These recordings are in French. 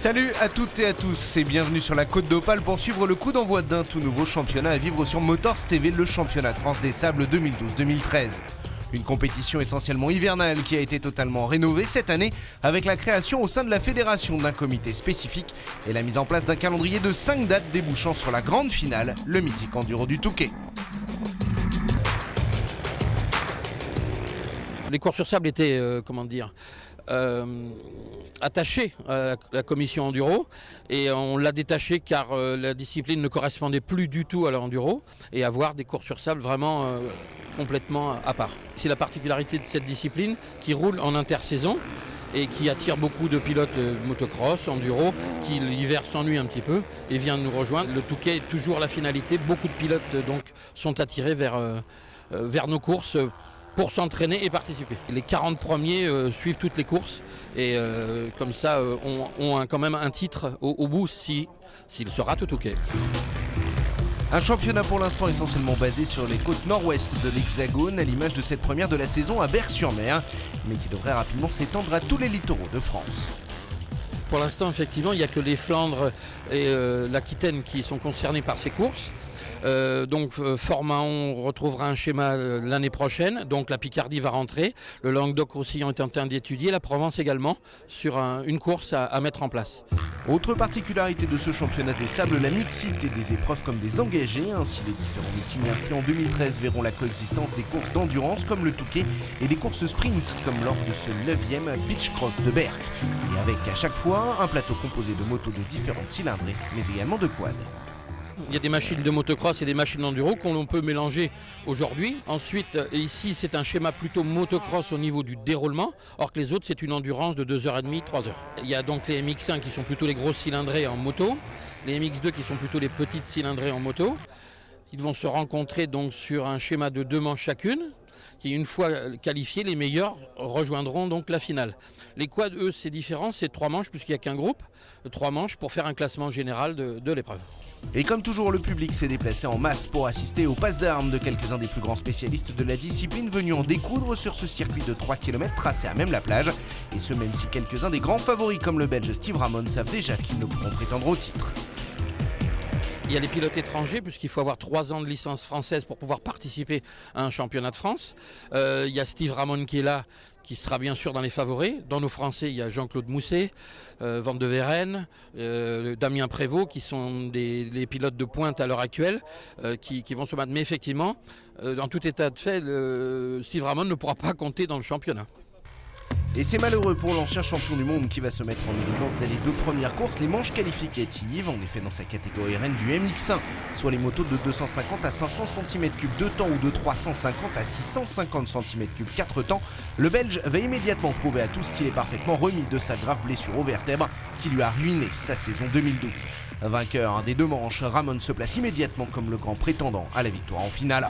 Salut à toutes et à tous et bienvenue sur la Côte d'Opale pour suivre le coup d'envoi d'un tout nouveau championnat à vivre sur Motors TV, le championnat de France des sables 2012-2013. Une compétition essentiellement hivernale qui a été totalement rénovée cette année avec la création au sein de la fédération d'un comité spécifique et la mise en place d'un calendrier de 5 dates débouchant sur la grande finale, le mythique enduro du Touquet. Les courses sur sable étaient, attachées à la commission enduro et on l'a détaché car la discipline ne correspondait plus du tout à l'enduro et avoir des courses sur sable vraiment complètement à part. C'est la particularité de cette discipline qui roule en intersaison et qui attire beaucoup de pilotes motocross, enduro, qui l'hiver s'ennuient un petit peu et viennent nous rejoindre. Le Touquet est toujours la finalité, beaucoup de pilotes donc sont attirés vers nos courses pour s'entraîner et participer. Les 40 premiers suivent toutes les courses et comme ça ont quand même un titre au bout s'il se rate au Touquet. Un championnat pour l'instant essentiellement basé sur les côtes nord-ouest de l'Hexagone, à l'image de cette première de la saison à Berck-sur-Mer, mais qui devrait rapidement s'étendre à tous les littoraux de France. Pour l'instant, effectivement, il n'y a que les Flandres et l'Aquitaine qui sont concernés par ces courses. Fort-Mahon retrouvera un schéma l'année prochaine, donc la Picardie va rentrer, le Languedoc-Roussillon est en train d'étudier, la Provence également, sur une course à mettre en place. Autre particularité de ce championnat des sables, la mixité des épreuves comme des engagés. Ainsi, les différents meetings inscrits en 2013 verront la coexistence des courses d'endurance comme le Touquet et des courses sprint comme lors de ce 9e Beach Cross de Berck. Et avec à chaque fois un plateau composé de motos de différentes cylindrées, mais également de quads. Il y a des machines de motocross et des machines d'enduro qu'on peut mélanger aujourd'hui. Ensuite, ici, c'est un schéma plutôt motocross au niveau du déroulement, or que les autres, c'est une endurance de 2h30, 3h. Il y a donc les MX1 qui sont plutôt les grosses cylindrées en moto, les MX2 qui sont plutôt les petites cylindrées en moto. Ils vont se rencontrer donc sur un schéma de 2 manches chacune, qui une fois qualifiés, les meilleurs rejoindront donc la finale. Les quads, eux, c'est différent, c'est 3 manches puisqu'il n'y a qu'un groupe, 3 manches pour faire un classement général de l'épreuve. Et comme toujours, le public s'est déplacé en masse pour assister au passe d'armes de quelques-uns des plus grands spécialistes de la discipline venus en découdre sur ce circuit de 3 km tracé à même la plage. Et ce, même si quelques-uns des grands favoris comme le Belge Steve Ramon savent déjà qu'ils ne pourront prétendre au titre. Il y a les pilotes étrangers puisqu'il faut avoir 3 ans de licence française pour pouvoir participer à un championnat de France. Il y a Steve Ramon qui est là, qui sera bien sûr dans les favoris. Dans nos Français, il y a Jean-Claude Mousset, Van de Veren, Damien Prévost, qui sont les pilotes de pointe à l'heure actuelle, qui vont se battre. Mais effectivement, dans tout état de fait, Steve Ramon ne pourra pas compter dans le championnat. Et c'est malheureux pour l'ancien champion du monde qui va se mettre en évidence dès les 2 premières courses, les manches qualificatives, en effet dans sa catégorie reine du MX1, soit les motos de 250 à 500 cm3 2 temps ou de 350 à 650 cm3 4 temps, le Belge va immédiatement prouver à tous qu'il est parfaitement remis de sa grave blessure aux vertèbres qui lui a ruiné sa saison 2012. Vainqueur des 2 manches, Ramon se place immédiatement comme le grand prétendant à la victoire en finale.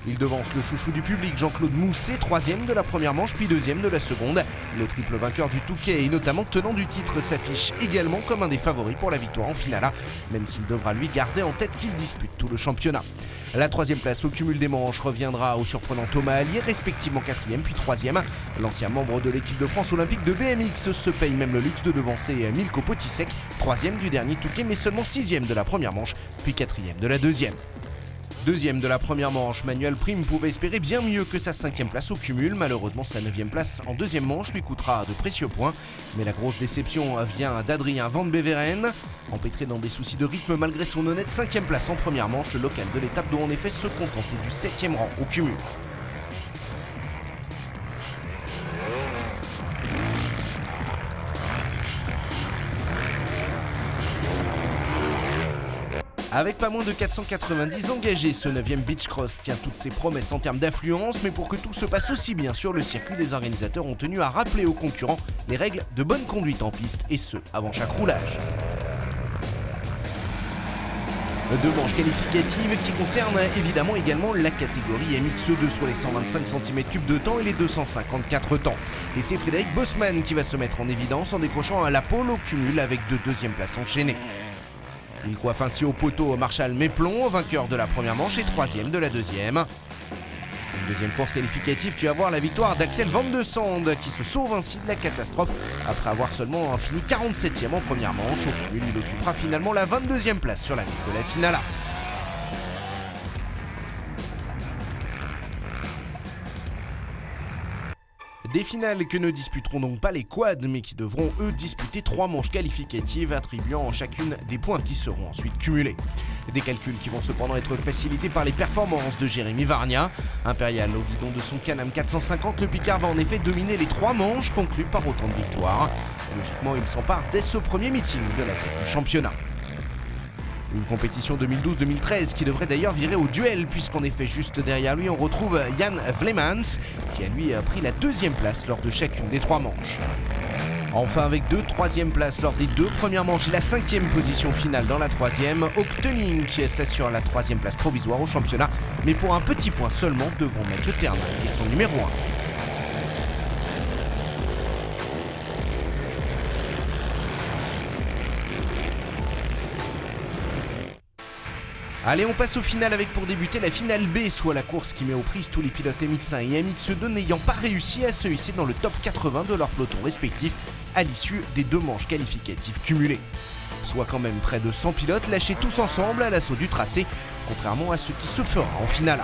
Il devance le chouchou du public, Jean-Claude Mousset, 3e de la première manche puis 2e de la seconde. Le triple vainqueur du Touquet et notamment tenant du titre s'affiche également comme un des favoris pour la victoire en finale, même s'il devra lui garder en tête qu'il dispute tout le championnat. La 3e place au cumul des manches reviendra au surprenant Thomas Allier, respectivement 4e puis 3e. L'ancien membre de l'équipe de France olympique de BMX se paye même le luxe de devancer Milko Potisek, 3e du dernier Touquet mais seulement 6e de la première manche puis 4e de la deuxième. 2e de la première manche, Manuel Prime pouvait espérer bien mieux que sa 5e place au cumul. Malheureusement, sa 9e place en 2e manche lui coûtera de précieux points. Mais la grosse déception vient d'Adrien Van Beveren. Empêtré dans des soucis de rythme malgré son honnête 5e place en première manche, le local de l'étape doit en effet se contenter du 7e rang au cumul. Avec pas moins de 490 engagés, ce 9e Beach Cross tient toutes ses promesses en termes d'affluence, mais pour que tout se passe aussi bien sur le circuit, les organisateurs ont tenu à rappeler aux concurrents les règles de bonne conduite en piste, et ce, avant chaque roulage. 2 manches qualificatives qui concernent évidemment également la catégorie MX2 sur les 125 cm3 de temps et les 254 temps. Et c'est Frédéric Bosman qui va se mettre en évidence en décrochant la pole au cumul avec 2 deuxièmes places enchaînées. Il coiffe ainsi au poteau Marshall Méplon, vainqueur de la première manche et 3e de la deuxième. Une deuxième course qualificative qui va voir la victoire d'Axel Van de Sande qui se sauve ainsi de la catastrophe après avoir seulement fini 47e en première manche. Au cumul, il occupera finalement la 22e place sur la grille de la finale. Des finales que ne disputeront donc pas les quads, mais qui devront eux disputer 3 manches qualificatives, attribuant chacune des points qui seront ensuite cumulés. Des calculs qui vont cependant être facilités par les performances de Jérémy Vargna. Impérial au guidon de son Can-Am 450, le Picard va en effet dominer les 3 manches conclues par autant de victoires. Logiquement, il s'empare dès ce premier meeting de la tête du championnat. Une compétition 2012-2013 qui devrait d'ailleurs virer au duel, puisqu'en effet juste derrière lui on retrouve Jan Vlemans qui a lui pris la 2e place lors de chacune des 3 manches. Enfin, avec 2 3e places lors des 2 premières manches et la 5e position finale dans la 3e, Octoning qui s'assure la 3e place provisoire au championnat, mais pour un petit point seulement devant Mathieu Ternac et son numéro 1. Allez, on passe au final avec pour débuter la finale B, soit la course qui met aux prises tous les pilotes MX1 et MX2 n'ayant pas réussi à se hisser dans le top 80 de leur peloton respectif à l'issue des 2 manches qualificatives cumulées. Soit quand même près de 100 pilotes lâchés tous ensemble à l'assaut du tracé, contrairement à ce qui se fera en finale.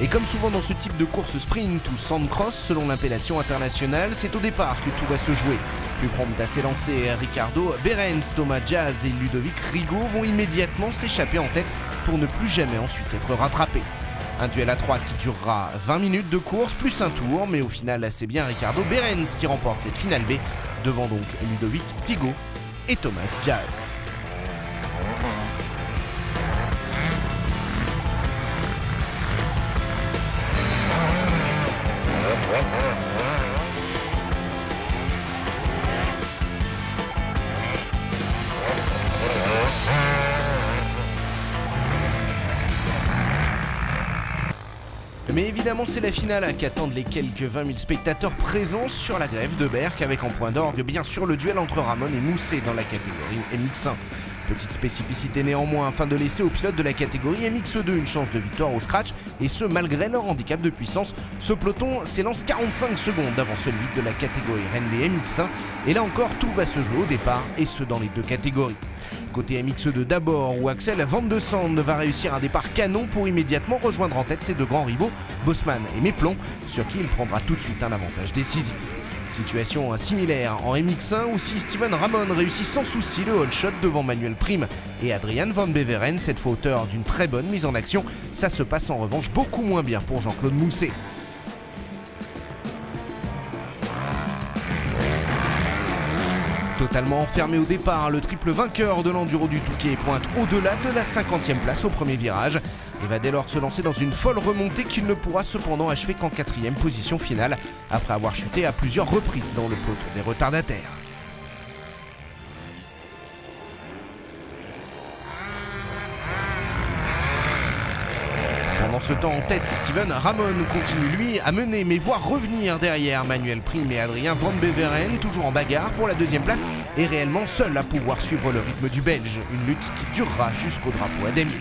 Et comme souvent dans ce type de course sprint ou sandcross selon l'appellation internationale, c'est au départ que tout va se jouer. Plus prompt à s'élancer, Ricardo Behrens, Thomas Jazz et Ludovic Rigaud vont immédiatement s'échapper en tête pour ne plus jamais ensuite être rattrapés. Un duel à 3 qui durera 20 minutes de course plus un tour, mais au final c'est bien Ricardo Behrens qui remporte cette finale B, devant donc Ludovic Rigaud et Thomas Jazz. Mais évidemment, c'est la finale qu'attendent les quelques 20 000 spectateurs présents sur la grève de Berck, avec en point d'orgue bien sûr le duel entre Ramon et Mousset dans la catégorie MX1. Petite spécificité néanmoins afin de laisser aux pilotes de la catégorie MX2 une chance de victoire au scratch, et ce malgré leur handicap de puissance. Ce peloton s'élance 45 secondes avant celui de la catégorie Rennes des MX1, et là encore tout va se jouer au départ, et ce dans les 2 catégories. Côté MX2 d'abord, où Axel Van de Sande va réussir un départ canon pour immédiatement rejoindre en tête ses 2 grands rivaux, Bosman et Méplon, sur qui il prendra tout de suite un avantage décisif. Situation similaire en MX1 où si Steven Ramon réussit sans souci le all shot devant Manuel Prime et Adrian Van Beveren, cette fois auteur d'une très bonne mise en action, ça se passe en revanche beaucoup moins bien pour Jean-Claude Mousset. Totalement enfermé au départ, le triple vainqueur de l'Enduro du Touquet pointe au-delà de la 50e place au premier virage et va dès lors se lancer dans une folle remontée qu'il ne pourra cependant achever qu'en 4e position finale après avoir chuté à plusieurs reprises dans le peloton des retardataires. Pendant ce temps en tête, Steven Ramon continue lui à mener mais voire revenir derrière Manuel Prime et Adrien Van Beveren, toujours en bagarre pour la 2e place et réellement seul à pouvoir suivre le rythme du Belge, une lutte qui durera jusqu'au drapeau à damier.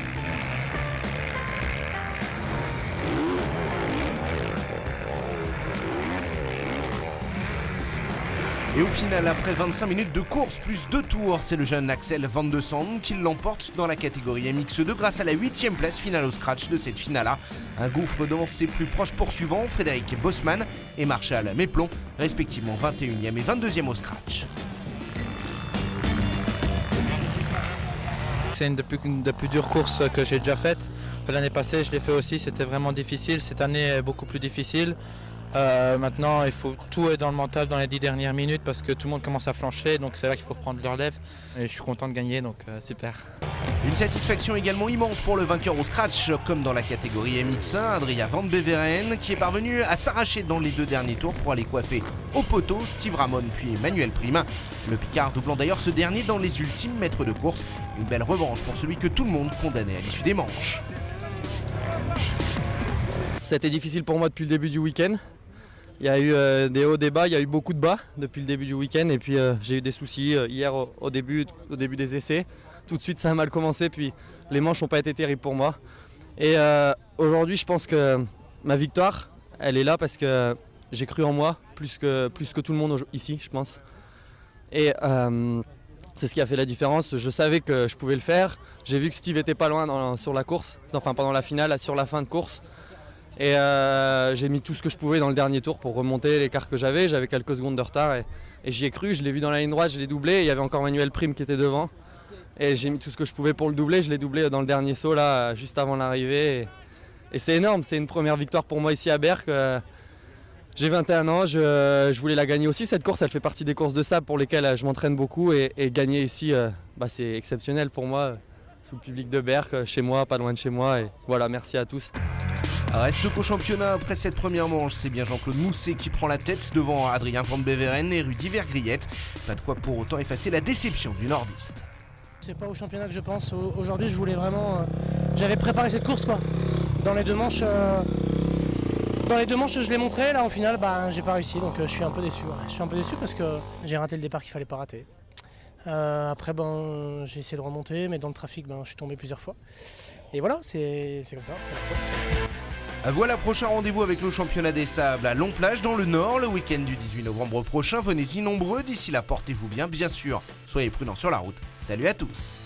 Et au final, après 25 minutes de course plus 2 tours, c'est le jeune Axel Van de Sande qui l'emporte dans la catégorie MX2 grâce à la 8e place finale au scratch de cette finale-là. Un gouffre devant ses plus proches poursuivants, Frédéric Bosman et Marshall Méplon, respectivement 21e et 22e au scratch. C'est une des plus dures courses que j'ai déjà faites. L'année passée, je l'ai fait aussi, c'était vraiment difficile. Cette année est beaucoup plus difficile. Maintenant, il faut tout être dans le mental dans les 10 dernières minutes parce que tout le monde commence à flancher, donc c'est là qu'il faut reprendre le relève. Et je suis content de gagner, donc super. Une satisfaction également immense pour le vainqueur au scratch, comme dans la catégorie MX1, Adrien Van Beveren, qui est parvenu à s'arracher dans les 2 derniers tours pour aller coiffer au poteau Steve Ramon puis Manuel Prime. Le Picard doublant d'ailleurs ce dernier dans les ultimes mètres de course. Une belle revanche pour celui que tout le monde condamnait à l'issue des manches. Ça a été difficile pour moi depuis le début du week-end. Il y a eu des hauts, des bas, il y a eu beaucoup de bas depuis le début du week-end et puis j'ai eu des soucis hier au début des essais. Tout de suite ça a mal commencé, puis les manches n'ont pas été terribles pour moi. Et aujourd'hui, je pense que ma victoire, elle est là parce que j'ai cru en moi plus que tout le monde ici, je pense. Et c'est ce qui a fait la différence. Je savais que je pouvais le faire. J'ai vu que Steve était pas loin sur la course, enfin pendant la finale, sur la fin de course. Et j'ai mis tout ce que je pouvais dans le dernier tour pour remonter l'écart que j'avais. J'avais quelques secondes de retard et j'y ai cru. Je l'ai vu dans la ligne droite, je l'ai doublé. Il y avait encore Manuel Prime qui était devant. Et j'ai mis tout ce que je pouvais pour le doubler. Je l'ai doublé dans le dernier saut, là, juste avant l'arrivée. Et c'est énorme. C'est une première victoire pour moi ici à Berck. J'ai 21 ans. Je voulais la gagner aussi. Cette course, elle fait partie des courses de sable pour lesquelles je m'entraîne beaucoup. Et gagner ici, c'est exceptionnel pour moi. Sous le public de Berck, chez moi, pas loin de chez moi. Et voilà, merci à tous. Reste qu'au championnat après cette première manche, c'est bien Jean-Claude Mousset qui prend la tête devant Adrien Van Beveren et Rudy Vergriette. Pas de quoi pour autant effacer la déception du nordiste. C'est pas au championnat que je pense. Aujourd'hui, je voulais vraiment. J'avais préparé cette course quoi. Dans les deux manches, je l'ai montré. Là, au final, j'ai pas réussi. Donc, je suis un peu déçu. Ouais. Je suis un peu déçu parce que j'ai raté le départ qu'il fallait pas rater. Après, j'ai essayé de remonter, mais dans le trafic, je suis tombé plusieurs fois. Et voilà, c'est comme ça, c'est la course. Voilà, prochain rendez-vous avec le championnat des sables à Long-Plage dans le Nord le week-end du 18 novembre prochain. Venez-y nombreux, d'ici là portez-vous bien sûr. Soyez prudents sur la route. Salut à tous.